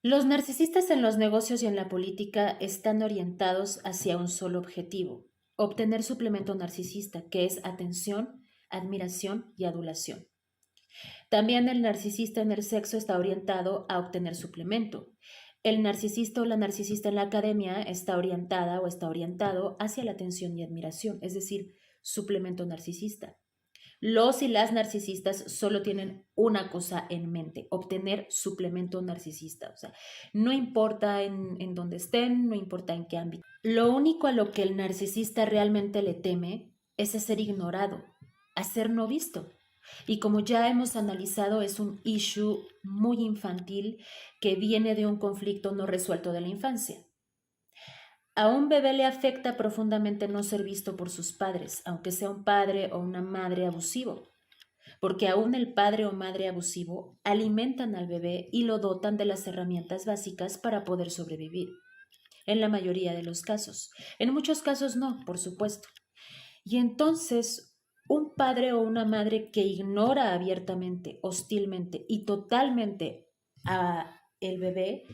Los narcisistas en los negocios y en la política están orientados hacia un solo objetivo: obtener suplemento narcisista, que es atención, admiración y adulación. También el narcisista en el sexo está orientado a obtener suplemento. El narcisista o la narcisista en la academia está orientada o está orientado hacia la atención y admiración, es decir, suplemento narcisista. Los y las narcisistas solo tienen una cosa en mente: obtener suplemento narcisista. O sea, no importa en dónde estén, no importa en qué ámbito. Lo único a lo que el narcisista realmente le teme es a ser ignorado, a ser no visto. Y como ya hemos analizado, es un issue muy infantil que viene de un conflicto no resuelto de la infancia. A un bebé le afecta profundamente no ser visto por sus padres, aunque sea un padre o una madre abusivo, porque aún el padre o madre abusivo alimentan al bebé y lo dotan de las herramientas básicas para poder sobrevivir. En la mayoría de los casos. En muchos casos no, por supuesto. Y entonces, un padre o una madre que ignora abiertamente, hostilmente y totalmente a el bebé,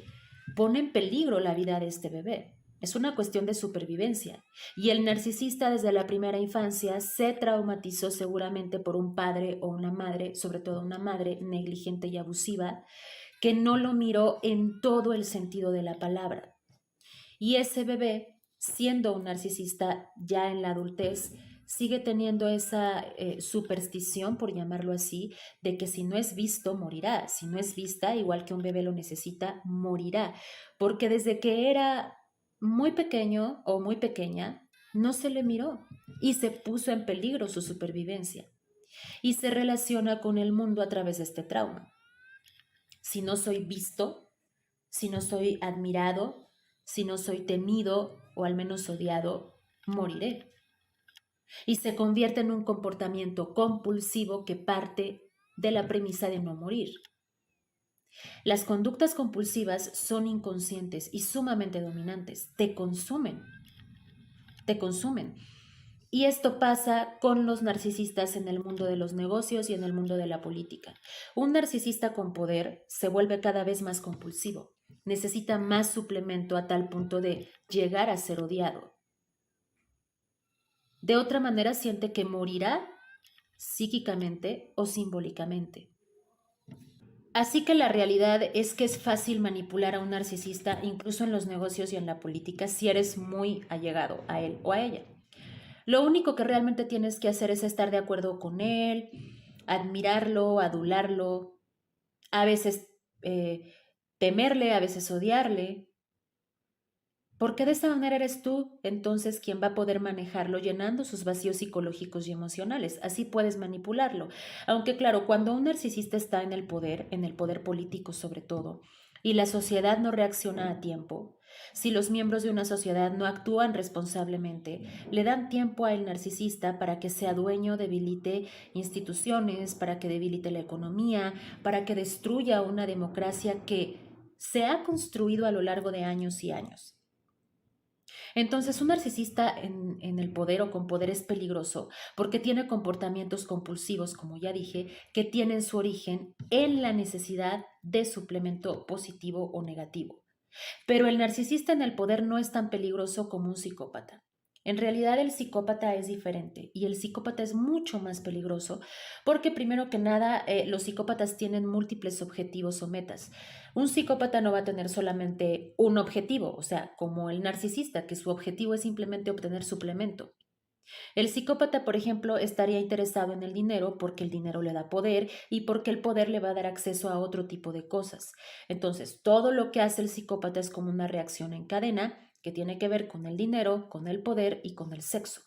pone en peligro la vida de este bebé. Es una cuestión de supervivencia. Y el narcisista desde la primera infancia se traumatizó seguramente por un padre o una madre, sobre todo una madre negligente y abusiva, que no lo miró en todo el sentido de la palabra. Y ese bebé, siendo un narcisista ya en la adultez, sigue teniendo esa superstición, por llamarlo así, de que si no es visto, morirá. Si no es vista, igual que un bebé lo necesita, morirá. Porque desde que era muy pequeño o muy pequeña, no se le miró y se puso en peligro su supervivencia. Y se relaciona con el mundo a través de este trauma. Si no soy visto, si no soy admirado, si no soy temido o al menos odiado, moriré. Y se convierte en un comportamiento compulsivo que parte de la premisa de no morir. Las conductas compulsivas son inconscientes y sumamente dominantes. Te consumen. Te consumen. Y esto pasa con los narcisistas en el mundo de los negocios y en el mundo de la política. Un narcisista con poder se vuelve cada vez más compulsivo. Necesita más suplemento a tal punto de llegar a ser odiado. De otra manera siente que morirá psíquicamente o simbólicamente. Así que la realidad es que es fácil manipular a un narcisista incluso en los negocios y en la política si eres muy allegado a él o a ella. Lo único que realmente tienes que hacer es estar de acuerdo con él, admirarlo, adularlo, a veces temerle, a veces odiarle, porque de esa manera eres tú entonces quien va a poder manejarlo llenando sus vacíos psicológicos y emocionales. Así puedes manipularlo. Aunque claro, cuando un narcisista está en el poder político sobre todo, y la sociedad no reacciona a tiempo, si los miembros de una sociedad no actúan responsablemente, le dan tiempo al narcisista para que sea dueño, debilite instituciones, para que debilite la economía, para que destruya una democracia que se ha construido a lo largo de años y años. Entonces, un narcisista en el poder o con poder es peligroso porque tiene comportamientos compulsivos, como ya dije, que tienen su origen en la necesidad de suplemento positivo o negativo. Pero el narcisista en el poder no es tan peligroso como un psicópata. En realidad el psicópata es diferente y el psicópata es mucho más peligroso porque primero que nada los psicópatas tienen múltiples objetivos o metas. Un psicópata no va a tener solamente un objetivo, o sea, como el narcisista, que su objetivo es simplemente obtener suplemento. El psicópata, por ejemplo, estaría interesado en el dinero porque el dinero le da poder y porque el poder le va a dar acceso a otro tipo de cosas. Entonces, todo lo que hace el psicópata es como una reacción en cadena que tiene que ver con el dinero, con el poder y con el sexo.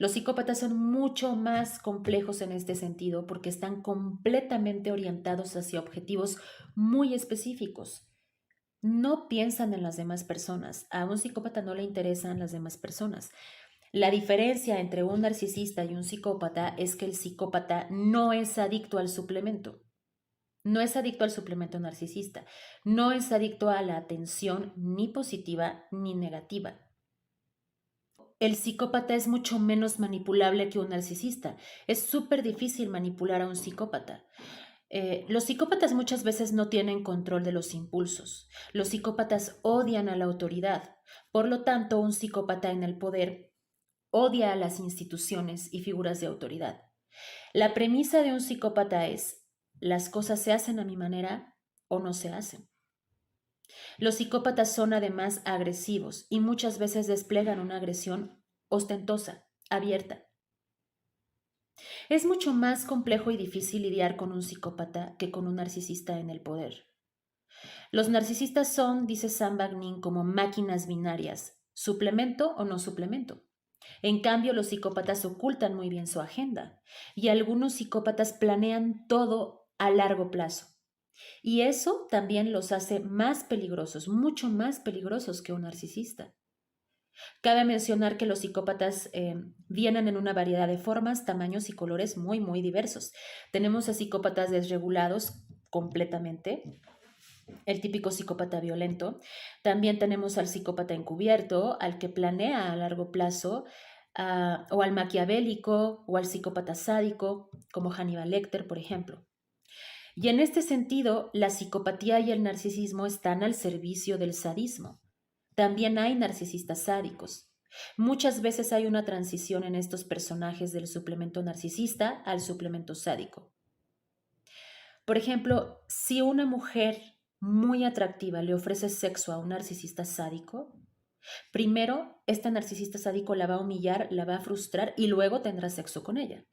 Los psicópatas son mucho más complejos en este sentido porque están completamente orientados hacia objetivos muy específicos. No piensan en las demás personas. A un psicópata no le interesan las demás personas. La diferencia entre un narcisista y un psicópata es que el psicópata no es adicto al suplemento. No es adicto al suplemento narcisista. No es adicto a la atención ni positiva ni negativa. El psicópata es mucho menos manipulable que un narcisista. Es súper difícil manipular a un psicópata. Los psicópatas muchas veces no tienen control de los impulsos. Los psicópatas odian a la autoridad. Por lo tanto, un psicópata en el poder odia a las instituciones y figuras de autoridad. La premisa de un psicópata es: las cosas se hacen a mi manera o no se hacen. Los psicópatas son además agresivos y muchas veces desplegan una agresión ostentosa, abierta. Es mucho más complejo y difícil lidiar con un psicópata que con un narcisista en el poder. Los narcisistas son, dice Sam Bagnin, como máquinas binarias, suplemento o no suplemento. En cambio, los psicópatas ocultan muy bien su agenda y algunos psicópatas planean todo a largo plazo. Y eso también los hace más peligrosos, mucho más peligrosos que un narcisista. Cabe mencionar que los psicópatas vienen en una variedad de formas, tamaños y colores muy, muy diversos. Tenemos a psicópatas desregulados completamente, el típico psicópata violento. También tenemos al psicópata encubierto, al que planea a largo plazo, o al maquiavélico, o al psicópata sádico, como Hannibal Lecter, por ejemplo. Y en este sentido, la psicopatía y el narcisismo están al servicio del sadismo. También hay narcisistas sádicos. Muchas veces hay una transición en estos personajes del suplemento narcisista al suplemento sádico. Por ejemplo, si una mujer muy atractiva le ofrece sexo a un narcisista sádico, primero este narcisista sádico la va a humillar, la va a frustrar y luego tendrá sexo con ella.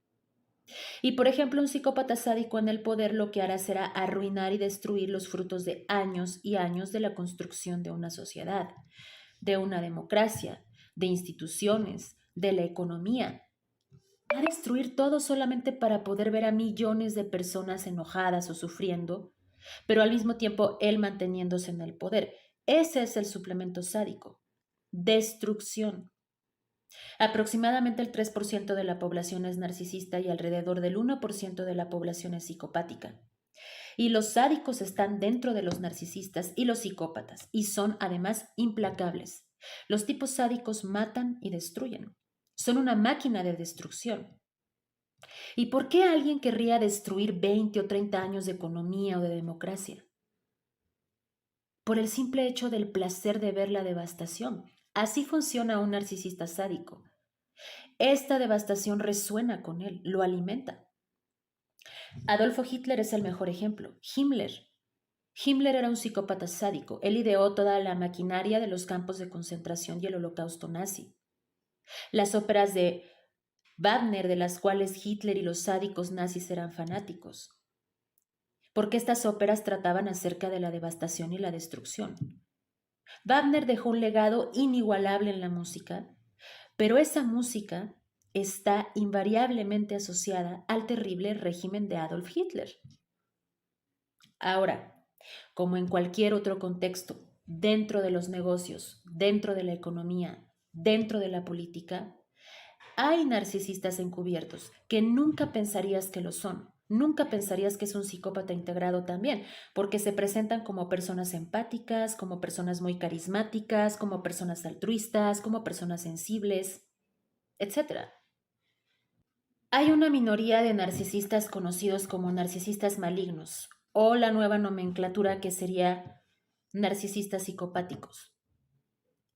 Y por ejemplo, un psicópata sádico en el poder lo que hará será arruinar y destruir los frutos de años y años de la construcción de una sociedad, de una democracia, de instituciones, de la economía. Va a destruir todo solamente para poder ver a millones de personas enojadas o sufriendo, pero al mismo tiempo él manteniéndose en el poder. Ese es el suplemento sádico. Destrucción. Aproximadamente el 3% de la población es narcisista y alrededor del 1% de la población es psicopática. Y los sádicos están dentro de los narcisistas y los psicópatas, y son además implacables. Los tipos sádicos matan y destruyen. Son una máquina de destrucción. ¿Y por qué alguien querría destruir 20 o 30 años de economía o de democracia? Por el simple hecho del placer de ver la devastación. Así funciona un narcisista sádico. Esta devastación resuena con él, lo alimenta. Adolfo Hitler es el mejor ejemplo. Himmler era un psicópata sádico. Él ideó toda la maquinaria de los campos de concentración y el holocausto nazi. Las óperas de Wagner, de las cuales Hitler y los sádicos nazis eran fanáticos, porque estas óperas trataban acerca de la devastación y la destrucción. Wagner dejó un legado inigualable en la música, pero esa música está invariablemente asociada al terrible régimen de Adolf Hitler. Ahora, como en cualquier otro contexto, dentro de los negocios, dentro de la economía, dentro de la política, hay narcisistas encubiertos que nunca pensarías que lo son. Nunca pensarías que es un psicópata integrado también, porque se presentan como personas empáticas, como personas muy carismáticas, como personas altruistas, como personas sensibles, etc. Hay una minoría de narcisistas conocidos como narcisistas malignos, o la nueva nomenclatura que sería narcisistas psicopáticos.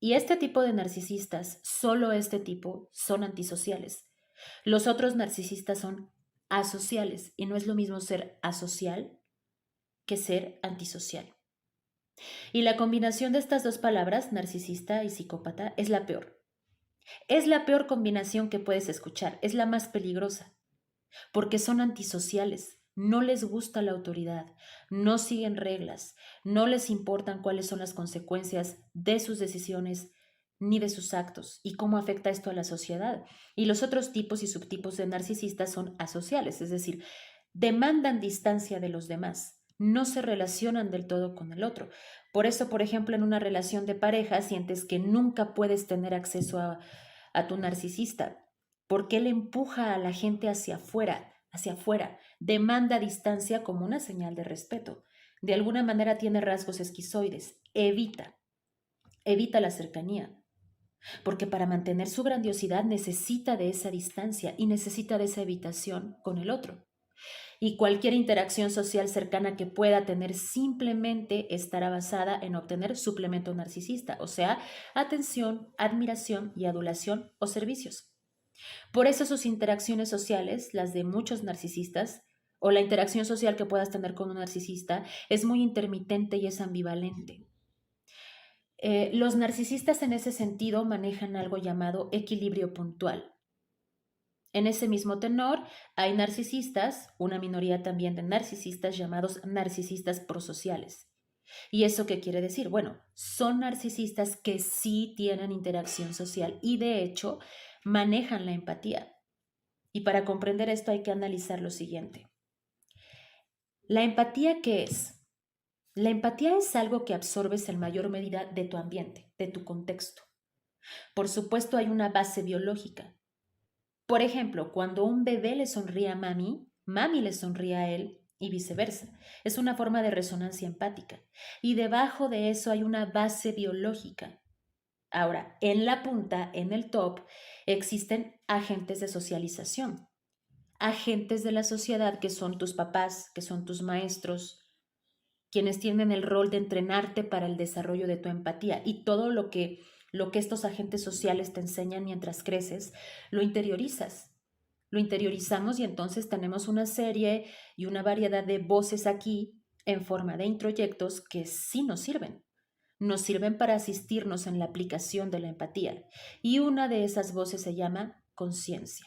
Y este tipo de narcisistas, solo este tipo, son antisociales. Los otros narcisistas son asociales y no es lo mismo ser asocial que ser antisocial. Y la combinación de estas dos palabras, narcisista y psicópata, es la peor. Es la peor combinación que puedes escuchar, es la más peligrosa, porque son antisociales, no les gusta la autoridad, no siguen reglas, no les importan cuáles son las consecuencias de sus decisiones ni de sus actos y cómo afecta esto a la sociedad. Y los otros tipos y subtipos de narcisistas son asociales, es decir, demandan distancia de los demás, no se relacionan del todo con el otro. Por eso, por ejemplo, en una relación de pareja sientes que nunca puedes tener acceso a tu narcisista, porque él empuja a la gente hacia afuera, demanda distancia como una señal de respeto. De alguna manera tiene rasgos esquizoides, evita la cercanía, porque para mantener su grandiosidad necesita de esa distancia y necesita de esa evitación con el otro. Y cualquier interacción social cercana que pueda tener simplemente estará basada en obtener suplemento narcisista, o sea, atención, admiración y adulación o servicios. Por eso sus interacciones sociales, las de muchos narcisistas, o la interacción social que puedas tener con un narcisista, es muy intermitente y es ambivalente. Los narcisistas en ese sentido manejan algo llamado equilibrio puntual. En ese mismo tenor, hay narcisistas, una minoría también de narcisistas llamados narcisistas prosociales. ¿Y eso qué quiere decir? Bueno, son narcisistas que sí tienen interacción social y de hecho manejan la empatía. Y para comprender esto hay que analizar lo siguiente. ¿La empatía qué es? La empatía es algo que absorbes en mayor medida de tu ambiente, de tu contexto. Por supuesto, hay una base biológica. Por ejemplo, cuando un bebé le sonríe a mami, mami le sonríe a él y viceversa. Es una forma de resonancia empática. Y debajo de eso hay una base biológica. Ahora, en la punta, en el top, existen agentes de socialización. Agentes de la sociedad que son tus papás, que son tus maestros, quienes tienen el rol de entrenarte para el desarrollo de tu empatía y todo lo que estos agentes sociales te enseñan mientras creces, lo interiorizas. Lo interiorizamos y entonces tenemos una serie y una variedad de voces aquí en forma de introyectos que sí nos sirven. Nos sirven para asistirnos en la aplicación de la empatía. Y una de esas voces se llama conciencia.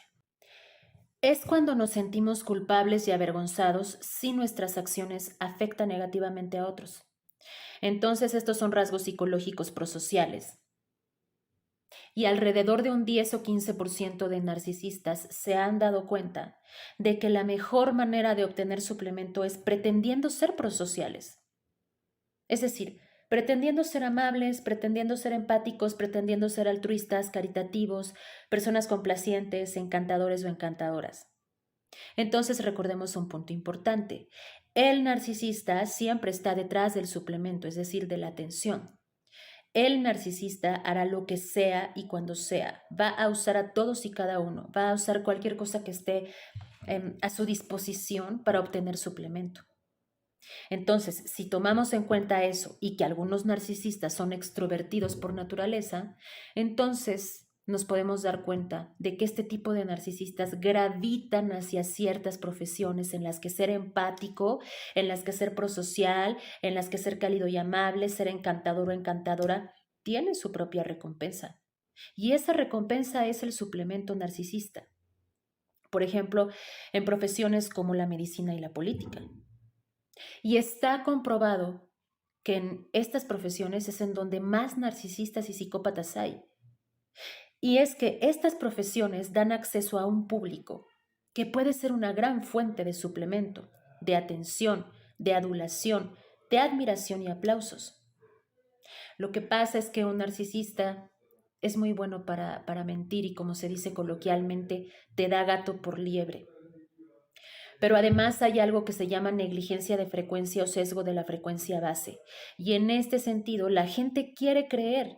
Es cuando nos sentimos culpables y avergonzados si nuestras acciones afectan negativamente a otros. Entonces estos son rasgos psicológicos prosociales. Y alrededor de un 10 o 15% de narcisistas se han dado cuenta de que la mejor manera de obtener suplemento es pretendiendo ser prosociales. Es decir, pretendiendo ser amables, pretendiendo ser empáticos, pretendiendo ser altruistas, caritativos, personas complacientes, encantadores o encantadoras. Entonces recordemos un punto importante. El narcisista siempre está detrás del suplemento, es decir, de la atención. El narcisista hará lo que sea y cuando sea. Va a usar a todos y cada uno. Va a usar cualquier cosa que esté a su disposición para obtener suplemento. Entonces, si tomamos en cuenta eso y que algunos narcisistas son extrovertidos por naturaleza, entonces nos podemos dar cuenta de que este tipo de narcisistas gravitan hacia ciertas profesiones en las que ser empático, en las que ser prosocial, en las que ser cálido y amable, ser encantador o encantadora, tiene su propia recompensa. Y esa recompensa es el suplemento narcisista. Por ejemplo, en profesiones como la medicina y la política. Y está comprobado que en estas profesiones es en donde más narcisistas y psicópatas hay. Y es que estas profesiones dan acceso a un público que puede ser una gran fuente de suplemento, de atención, de adulación, de admiración y aplausos. Lo que pasa es que un narcisista es muy bueno para mentir y, como se dice coloquialmente, te da gato por liebre. Pero además hay algo que se llama negligencia de frecuencia o sesgo de la frecuencia base. Y en este sentido, la gente quiere creer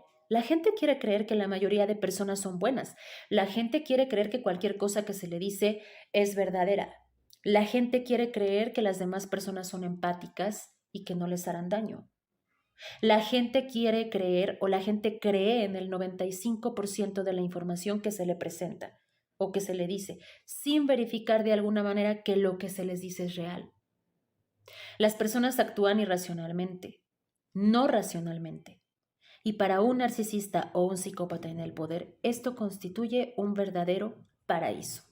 que la mayoría de personas son buenas. La gente quiere creer que cualquier cosa que se le dice es verdadera. La gente quiere creer que las demás personas son empáticas y que no les harán daño. La gente quiere creer o la gente cree en el 95% de la información que se le presenta o que se le dice, sin verificar de alguna manera que lo que se les dice es real. Las personas actúan irracionalmente, no racionalmente. Y para un narcisista o un psicópata en el poder, esto constituye un verdadero paraíso.